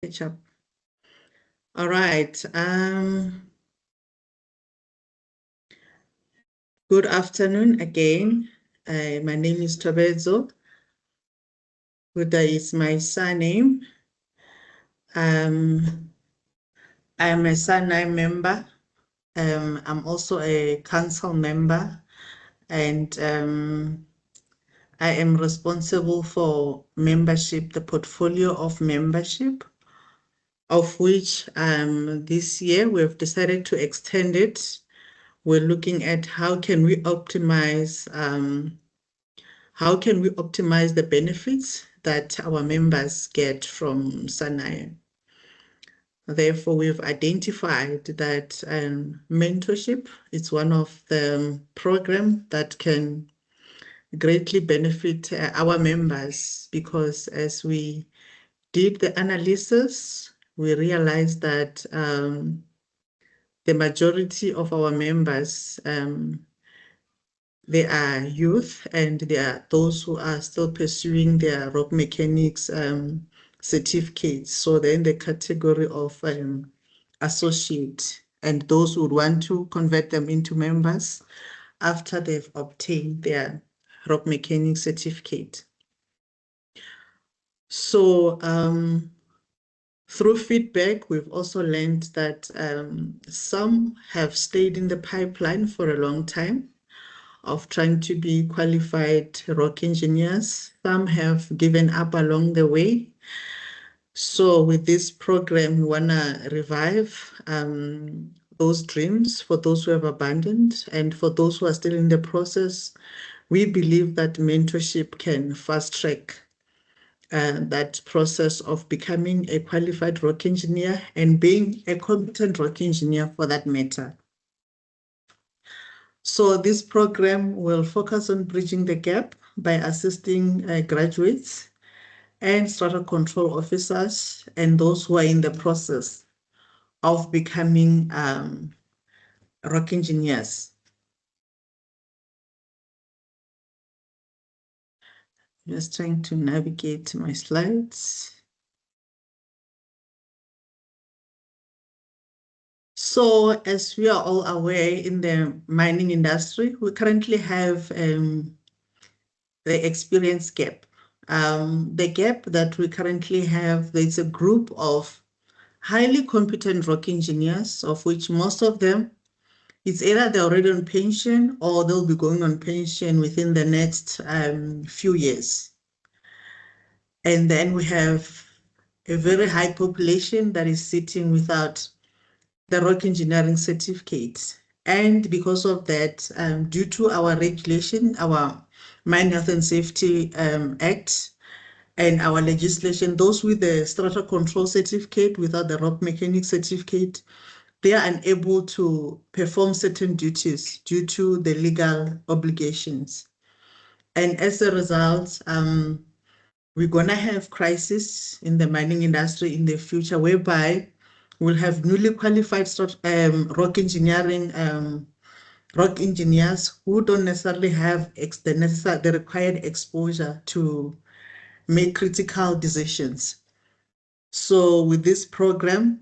catch up. All right. Good afternoon again. My name is Tobezo. Huda is my surname. I am a surname member. I'm also a council member, and I am responsible for membership, the portfolio of membership, of which this year we've decided to extend it. We're looking at how can we optimize the benefits that our members get from Sanaya. Therefore, we've identified that mentorship is one of the programs that can greatly benefit our members, because as we did the analysis, we realized that the majority of our members, they are youth, and they are those who are still pursuing their rock mechanics certificates. So they're in the category of associate, and those who want to convert them into members after they've obtained their rock mechanics certificate. So through feedback, we've also learned that some have stayed in the pipeline for a long time of trying to be qualified rock engineers. Some have given up along the way. So with this program, we want to revive those dreams for those who have abandoned, and for those who are still in the process. We believe that mentorship can fast track that process of becoming a qualified rock engineer and being a competent rock engineer for that matter. So this program will focus on bridging the gap by assisting graduates and strata control officers and those who are in the process of becoming rock engineers. Just trying to navigate my slides. So as we are all aware, in the mining industry, we currently have the experience gap. The gap that we currently have, there's a group of highly competent rock engineers, of which most of them, it's either they're already on pension or they'll be going on pension within the next few years. And then we have a very high population that is sitting without the rock engineering certificate. And because of that, due to our regulation, our Mine Health and Safety Act, and our legislation, those with the strata control certificate without the rock mechanic certificate, they are unable to perform certain duties due to the legal obligations. And as a result, we're going to have crisis in the mining industry in the future, whereby we'll have newly qualified rock engineers who don't necessarily have the required exposure to make critical decisions. So with this program,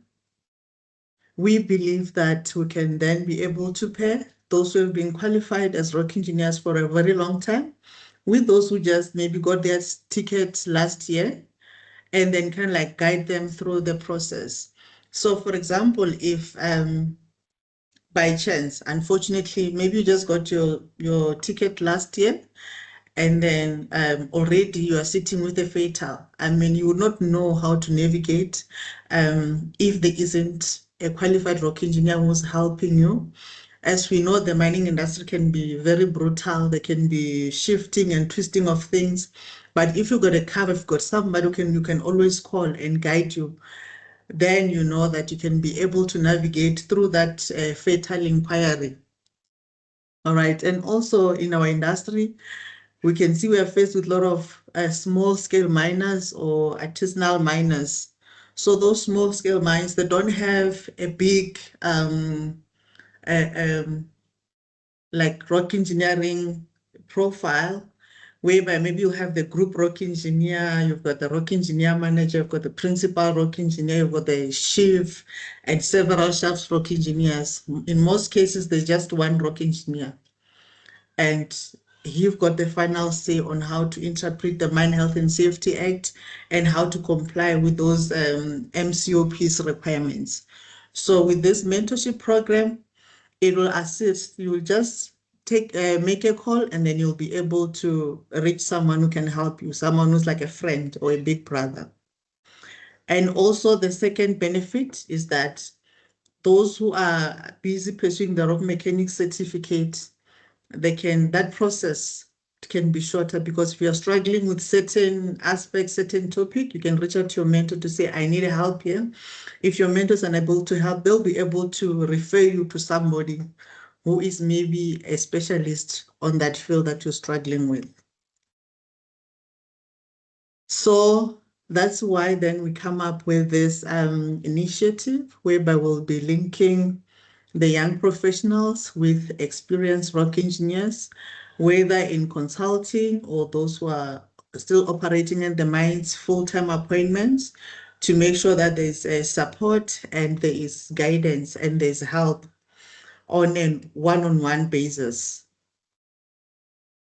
we believe that we can then be able to pair those who have been qualified as rock engineers for a very long time with those who just maybe got their tickets last year, and then kind of like guide them through the process. So for example, if by chance, unfortunately, maybe you just got your ticket last year, and then already you are sitting with a fatal. I mean, you would not know how to navigate if there isn't a qualified rock engineer who's helping you. As we know, the mining industry can be very brutal. They can be shifting and twisting of things. But if you've got a cover, if you've got somebody who you can always call and guide you, then you know that you can be able to navigate through that fatal inquiry. All right. And also in our industry, we can see we are faced with a lot of small-scale miners or artisanal miners. So those small-scale mines, they don't have a big like rock engineering profile, whereby maybe you have the group rock engineer, you've got the rock engineer manager, you've got the principal rock engineer, you've got the chief and several shafts rock engineers. In most cases, there's just one rock engineer. And you've got the final say on how to interpret the Mine Health and Safety Act and how to comply with those MCOP's requirements. So with this mentorship program, it will assist. You will just make a call, and then you'll be able to reach someone who can help you, someone who's like a friend or a big brother. And also the second benefit is that those who are busy pursuing the rock mechanic certificate, that process can be shorter, because if you're struggling with certain aspects, certain topic, you can reach out to your mentor to say, I need help here. If your mentor is unable to help, they'll be able to refer you to somebody who is maybe a specialist on that field that you're struggling with. So that's why then we come up with this initiative whereby we'll be linking the young professionals with experienced rock engineers, whether in consulting or those who are still operating in the mines, full-time appointments, to make sure that there's a support and there is guidance and there's help on a one-on-one basis.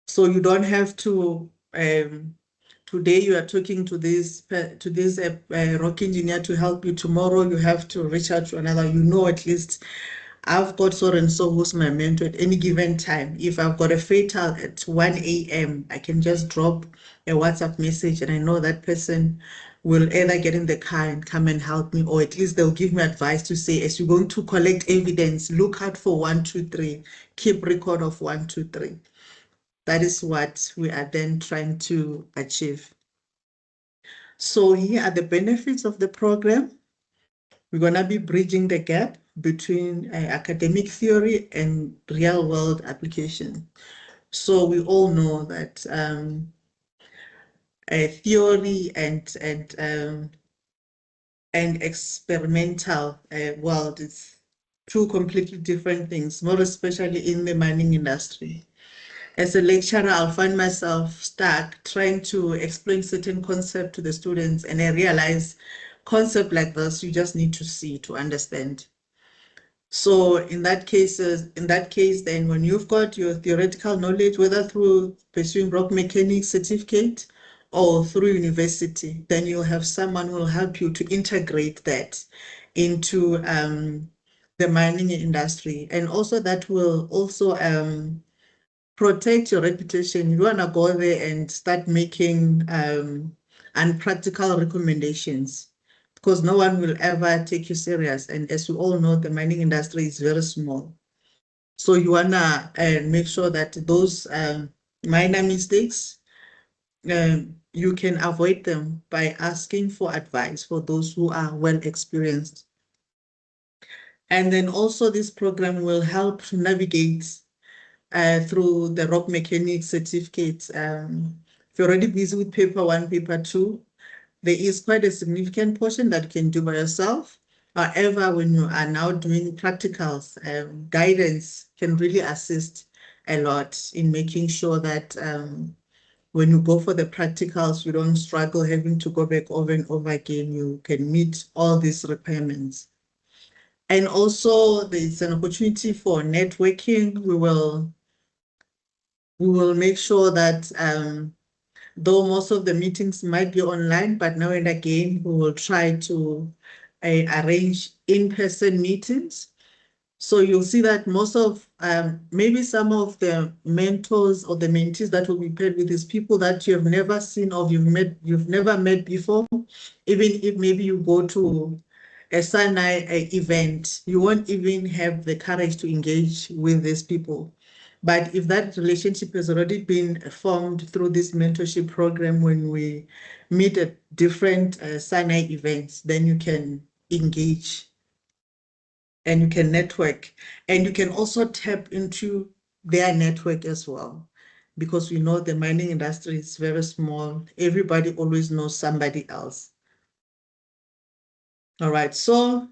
So you don't have to, today you are talking to this rock engineer to help you. Tomorrow you have to reach out to another. You know, at least I've got so and so who's my mentor at any given time. If I've got a fatal at 1 a.m., I can just drop a WhatsApp message and I know that person will either get in the car and come and help me, or at least they'll give me advice to say, as you're going to collect evidence, look out for 1, 2, 3, keep record of 1, 2, 3. That is what we are then trying to achieve. So here are the benefits of the program. We're going to be bridging the gap between academic theory and real world application. So we all know that theory and experimental world is two completely different things, more especially in the mining industry. As a lecturer, I'll find myself stuck trying to explain certain concept to the students, and I realize concept like this, you just need to see to understand. So in that case, then when you've got your theoretical knowledge, whether through pursuing rock mechanics certificate or through university, then you'll have someone who will help you to integrate that into the mining industry. And also that will also protect your reputation. You don't want to go there and start making unpractical recommendations, because no one will ever take you serious. And as we all know, the mining industry is very small. So you want to make sure that those minor mistakes, you can avoid them by asking for advice for those who are well experienced. And then also this program will help to navigate through the rock mechanics certificates. If you're already busy with paper 1, paper 2, there is quite a significant portion that you can do by yourself. However, when you are now doing practicals, guidance can really assist a lot in making sure that when you go for the practicals, you don't struggle having to go back over and over again. You can meet all these requirements. And also there's an opportunity for networking. We will make sure that though most of the meetings might be online, but now and again, we will try to arrange in-person meetings. So you'll see that most of, maybe some of the mentors or the mentees that will be paired with is people that you have never seen or you've never met before. Even if maybe you go to a Sinai event, you won't even have the courage to engage with these people. But if that relationship has already been formed through this mentorship program, when we meet at different Sinai events, then you can engage and you can network, and you can also tap into their network as well, because we know the mining industry is very small. Everybody always knows somebody else. All right, so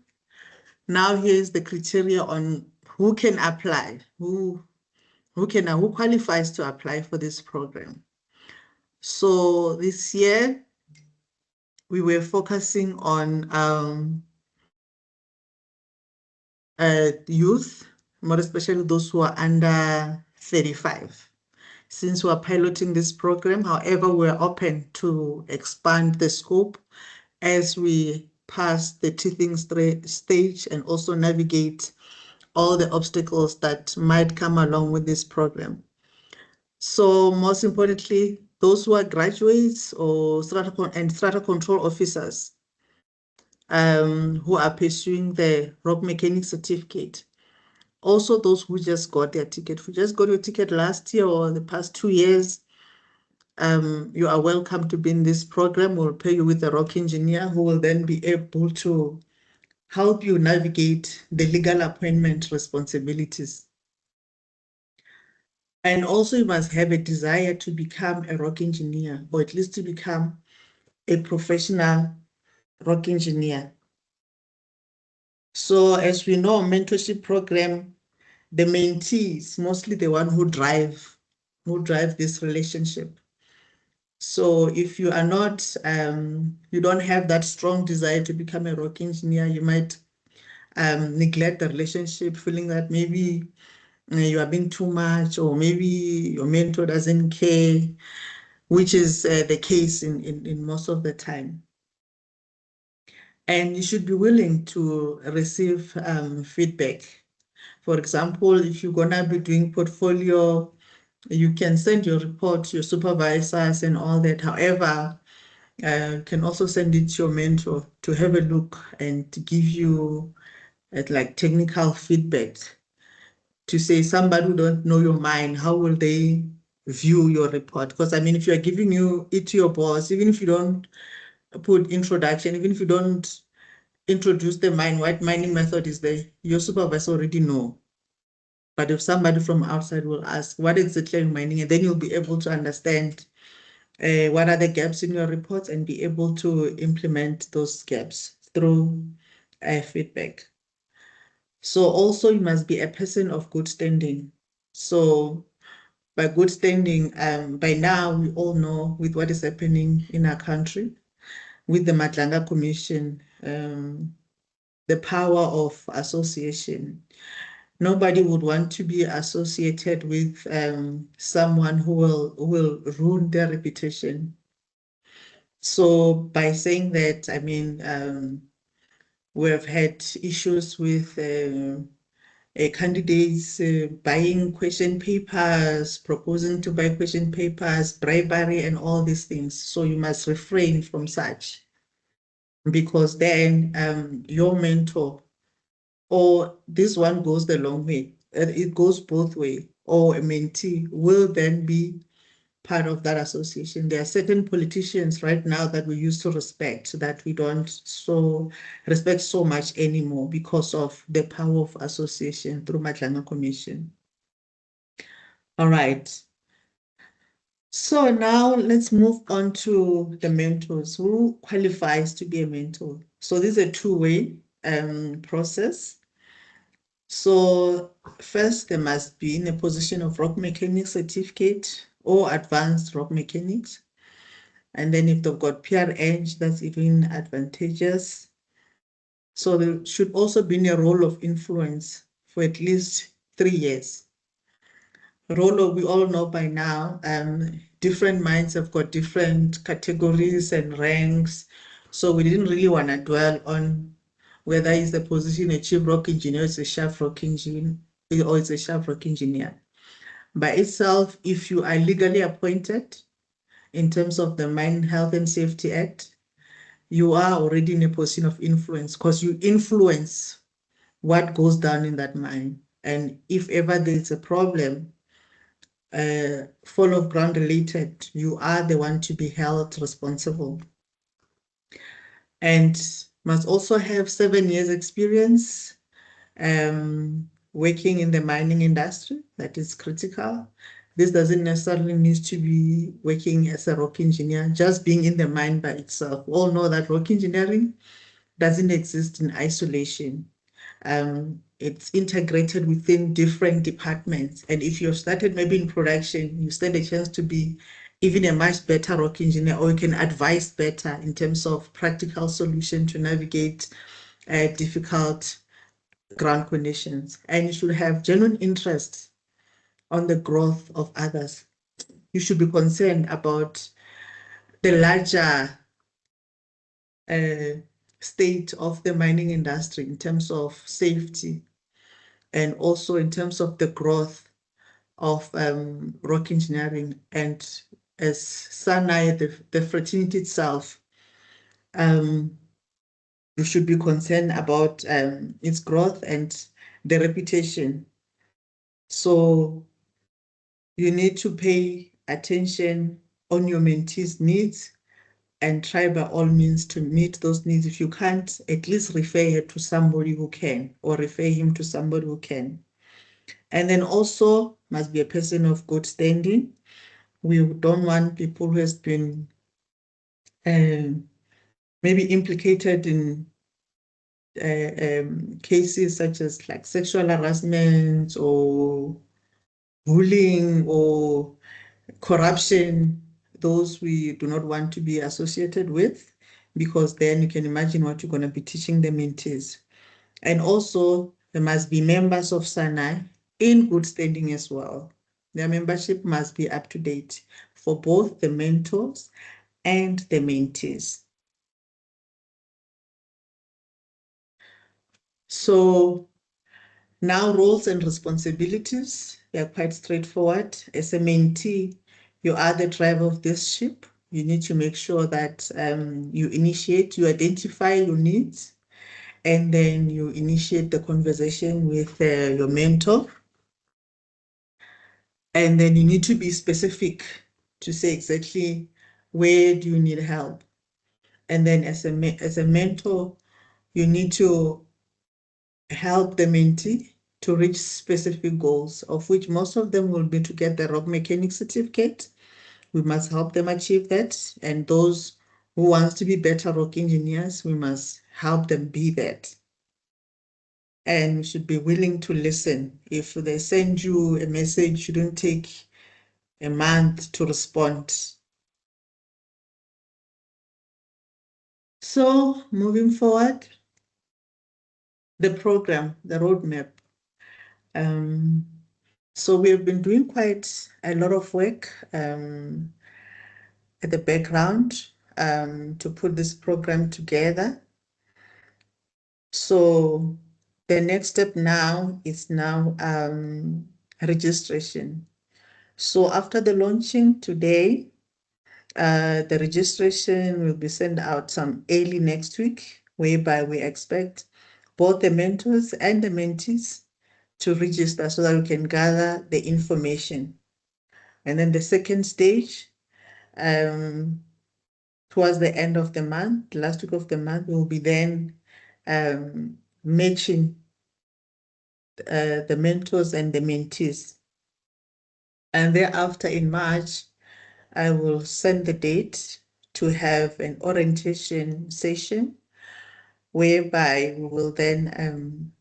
now here's the criteria on who can apply, who qualifies to apply for this program. So this year, we were focusing on youth, more especially those who are under 35. Since we're piloting this program, however, we're open to expand the scope as we pass the teething stage and also navigate all the obstacles that might come along with this program. So most importantly, those who are graduates or strata control officers who are pursuing the rock mechanic certificate. Also those who just got their ticket, who just got your ticket last year or the past 2 years, you are welcome to be in this program. We'll pair you with a rock engineer who will then be able to help you navigate the legal appointment responsibilities. And also you must have a desire to become a rock engineer, or at least to become a professional rock engineer. So as we know, mentorship program, the mentee is mostly the one who drive this relationship. So if you are not, you don't have that strong desire to become a rock engineer, you might neglect the relationship, feeling that maybe you are being too much, or maybe your mentor doesn't care, which is the case in most of the time. And you should be willing to receive feedback. For example, if you're gonna be doing portfolio, you can send your report to your supervisors and all that. However, you can also send it to your mentor to have a look and to give you like technical feedback, to say somebody who don't know your mind, how will they view your report? Because I mean, if you're giving it to your boss, even if you don't put introduction, even if you don't introduce the what mining method is there, your supervisor already know. But if somebody from outside will ask, what exactly are you mining? And then you'll be able to understand what are the gaps in your reports and be able to implement those gaps through feedback. So also you must be a person of good standing. So by good standing, by now we all know with what is happening in our country, with the Matlanga Commission, the power of association. Nobody would want to be associated with someone who will ruin their reputation. So by saying that, I mean, we have had issues with candidates buying question papers, proposing to buy question papers, bribery, and all these things. So you must refrain from such, because then your mentor, or this one goes the long way, it goes both ways, or a mentee will then be part of that association. There are certain politicians right now that we used to respect that we don't respect so much anymore because of the power of association through Matlanga Commission. All right. So now let's move on to the mentors. Who qualifies to be a mentor? So this is a two-way process. So first, they must be in a position of rock mechanic certificate or advanced rock mechanics. And then if they've got PRH, that's even advantageous. So they should also be in a role of influence for at least 3 years. Role, we all know by now, different mines have got different categories and ranks. So we didn't really want to dwell on whether it's the position a chief rock engineer, it's a shaft rock engineer, or it's a shaft rock engineer. By itself, if you are legally appointed in terms of the Mine Health and Safety Act, you are already in a position of influence, because you influence what goes down in that mine. And if ever there's a problem, fall of ground related, you are the one to be held responsible. And must also have 7 years experience working in the mining industry. That is critical. This doesn't necessarily need to be working as a rock engineer, just being in the mine by itself. We all know that rock engineering doesn't exist in isolation. It's integrated within different departments. And if you've started maybe in production, you stand a chance to be even a much better rock engineer, or you can advise better in terms of practical solution to navigate difficult ground conditions. And you should have genuine interest on the growth of others. You should be concerned about the larger state of the mining industry in terms of safety and also in terms of the growth of rock engineering. And as SANAI, the fraternity itself, you should be concerned about its growth and the reputation. So you need to pay attention on your mentees' needs and try by all means to meet those needs. If you can't, at least refer her to somebody who can, or refer him to somebody who can. And then also must be a person of good standing. We don't want people who has been maybe implicated in cases such as like sexual harassment or bullying or corruption. Those we do not want to be associated with, because then you can imagine what you're going to be teaching the mentees. And also there must be members of SANAI in good standing as well. Their membership must be up to date for both the mentors and the mentees. So now roles and responsibilities, they are quite straightforward. As a mentee, you are the driver of this ship. You need to make sure that you identify your needs, and then you initiate the conversation with your mentor. And then you need to be specific to say exactly where do you need help. And then as a mentor, you need to help the mentee to reach specific goals, of which most of them will be to get the rock mechanic certificate. We must help them achieve that. And those who want to be better rock engineers, we must help them be that. And we should be willing to listen. If they send you a message, you shouldn't take a month to respond. So moving forward, the program, the roadmap. So we have been doing quite a lot of work at the background to put this program together. So the next step now is registration. So after the launching today, the registration will be sent out some early next week, whereby we expect both the mentors and the mentees to register so that we can gather the information. And then the second stage, towards the end of the month, last week of the month, we'll be then matching the mentors and the mentees. And thereafter in March, I will send the date to have an orientation session, whereby we will then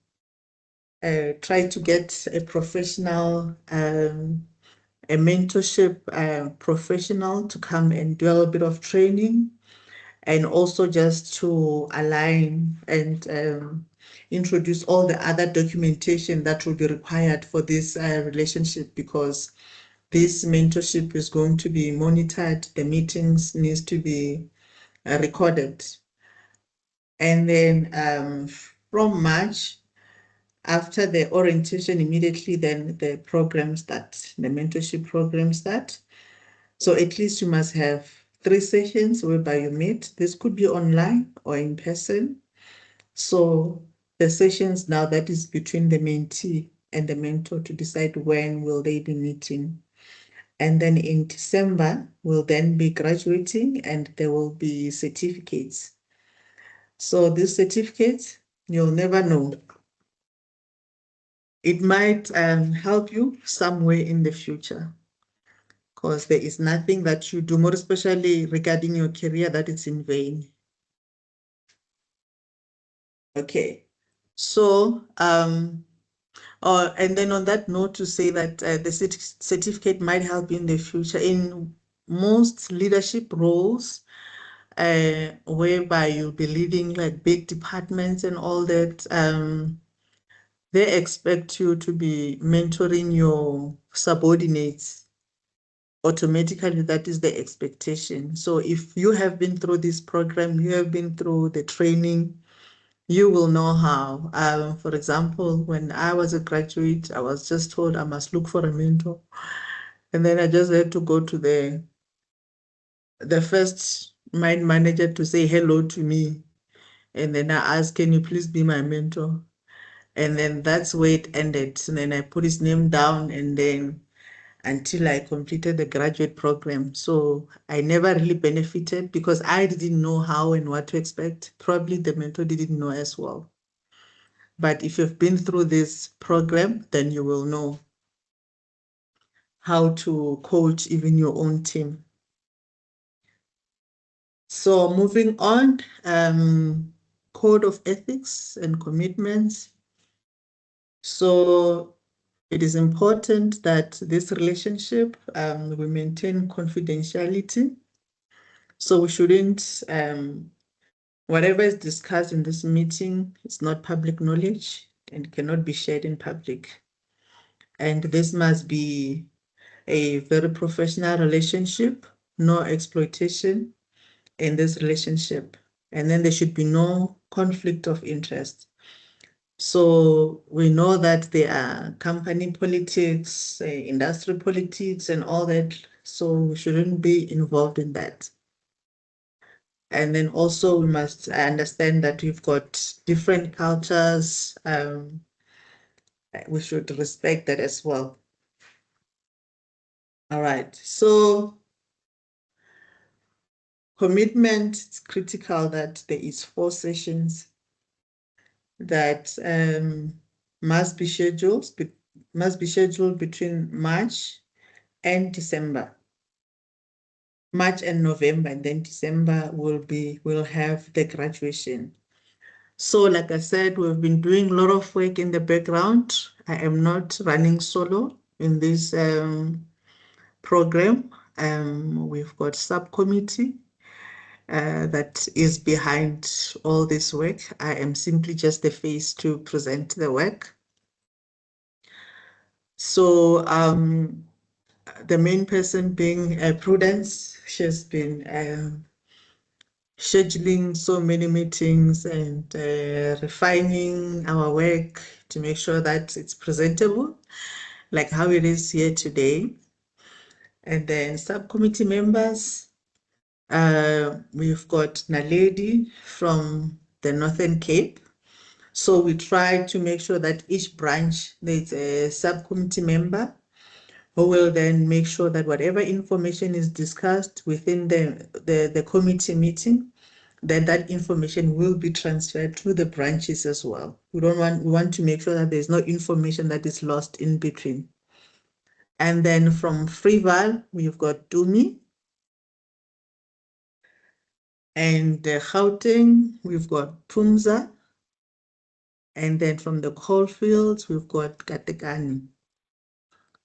try to get a professional, a mentorship professional to come and do a little bit of training, and also just to align and introduce all the other documentation that will be required for this relationship, because this mentorship is going to be monitored. The meetings needs to be recorded. And then from March, after the orientation, immediately then the program starts, the mentorship program starts. So at least you must have 3 sessions whereby you meet. This could be online or in person. So the sessions now, that is between the mentee and the mentor to decide when will they be meeting. And then in December, we'll then be graduating and there will be certificates. So these certificates, you'll never know. It might help you somewhere in the future, because there is nothing that you do, more especially regarding your career, that it's in vain. Okay. So, and then on that note, to say that the certificate might help in the future in most leadership roles, whereby you'll be leading like big departments and all that, they expect you to be mentoring your subordinates. Automatically, that is the expectation. So if you have been through this program, you have been through the training, you will know how. For example, when I was a graduate, I was just told I must look for a mentor. And then I just had to go to the first mine manager to say hello to me. And then I asked, can you please be my mentor? And then that's where it ended. And then I put his name down, and then until I completed the graduate program. So I never really benefited because I didn't know how and what to expect. Probably the mentor didn't know as well. But if you've been through this program, then you will know how to coach even your own team. So moving on, code of ethics and commitments. So it is important that this relationship, we maintain confidentiality. So we shouldn't, whatever is discussed in this meeting is not public knowledge and cannot be shared in public. And this must be a very professional relationship, no exploitation in this relationship. And then there should be no conflict of interest. So we know that there are company politics, industry politics, and all that. So we shouldn't be involved in that. And then also we must understand that we've got different cultures. We should respect that as well. All right. So commitment, it's critical that there is 4 sessions that must be scheduled between March and December. March and November, and then December we'll have the graduation. So like I said, we've been doing a lot of work in the background. I am not running solo in this program. We've got subcommittee that is behind all this work. I am simply just the face to present the work. So the main person being Prudence, she has been scheduling so many meetings and refining our work to make sure that it's presentable, like how it is here today. And then subcommittee members, we've got Naledi from the Northern Cape. So we try to make sure that each branch, there's a subcommittee member who will then make sure that whatever information is discussed within the committee meeting, then that information will be transferred to the branches as well. We want to make sure that there's no information that is lost in between. And then from Freeval, we've got Dumi. And Gauteng, we've got Pumza. And then from the coalfields, we've got Katekani.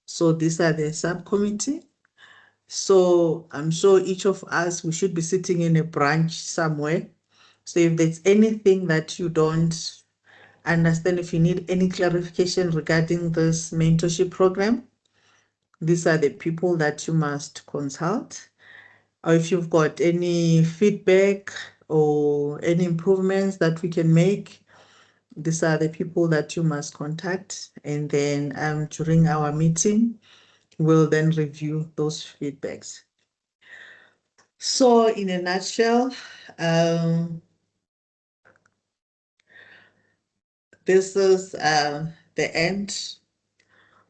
So these are the subcommittee. So I'm sure each of us, we should be sitting in a branch somewhere. So if there's anything that you don't understand, if you need any clarification regarding this mentorship program, these are the people that you must consult. Or if you've got any feedback or any improvements that we can make, these are the people that you must contact. And then during our meeting, we'll then review those feedbacks. So in a nutshell, this is the end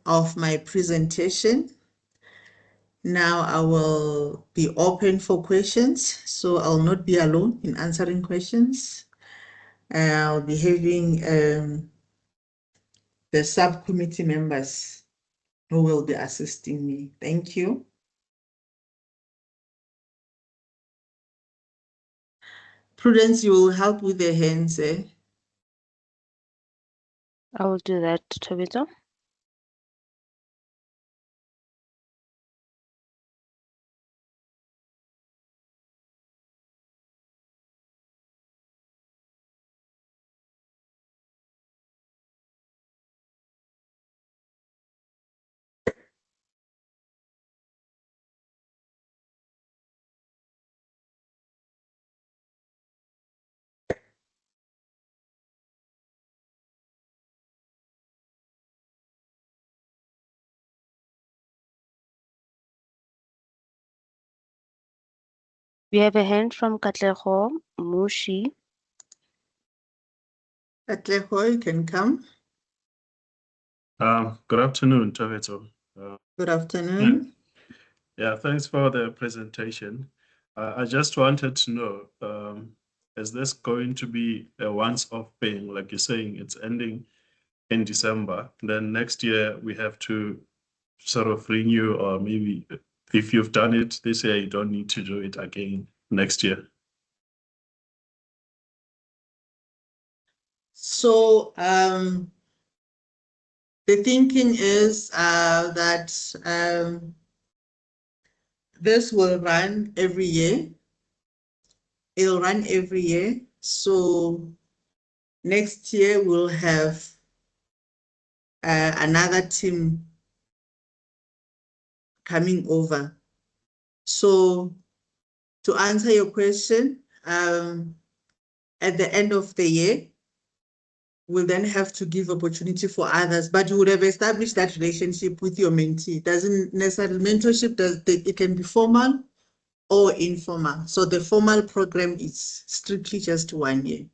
of my presentation. Now I will be open for questions, so I'll not be alone in answering questions. I'll be having the subcommittee members who will be assisting me. Thank you. Prudence, you will help with the hands, eh? I will do that, Tabitha. We have a hand from Katlego Mushi. Atleho, you can come. Good afternoon, Taveto. Good afternoon. Yeah, thanks for the presentation. I just wanted to know, is this going to be a once-off thing? Like you're saying, it's ending in December. Then next year we have to sort of renew, or maybe if you've done it this year, you don't need to do it again next year. So the thinking is that this will run every year. It'll run every year. So next year we'll have another team coming over. So to answer your question, at the end of the year, we'll then have to give opportunity for others, but you would have established that relationship with your mentee. It doesn't necessarily, mentorship, it can be formal or informal. So the formal program is strictly just 1 year.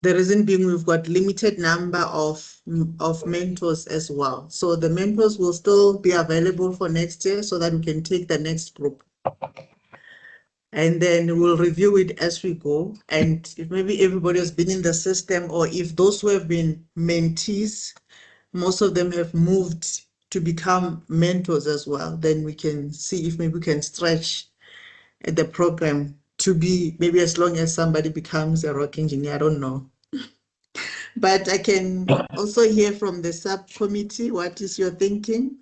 The reason being we've got limited number of mentors as well. So the mentors will still be available for next year so that we can take the next group. And then we'll review it as we go. And if maybe everybody has been in the system, or if those who have been mentees, most of them have moved to become mentors as well, then we can see if maybe we can stretch the program to be maybe as long as somebody becomes a rock engineer. I don't know. But I can also hear from the subcommittee, what is your thinking?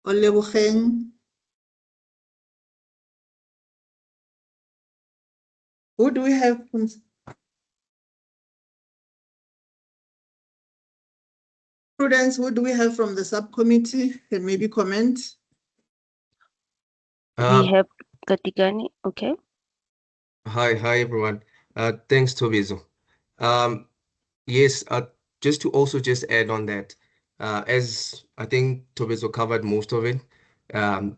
Olebogeng. Who do we have from Prudence? Who do we have from the subcommittee? Can maybe comment? We have Katikani. Okay. Hi everyone. Thanks, Tobizo. Yes, just to also just add on that, as I think Tobizo covered most of it, um,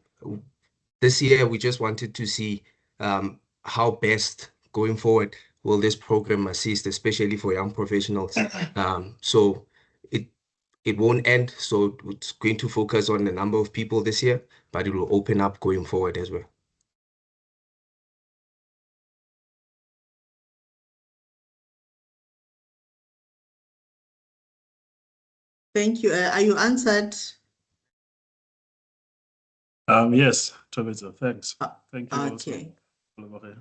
this year we just wanted to see how best going forward will this program assist, especially for young professionals. So it won't end, so it's going to focus on the number of people this year, but it will open up going forward as well. Thank you. Are you answered? Yes, Taveto, thanks. Thank you Okay. also.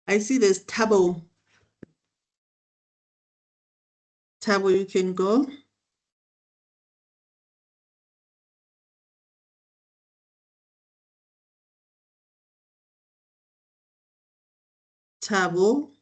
I see there's Tabo. Tabo, you can go. Tabo.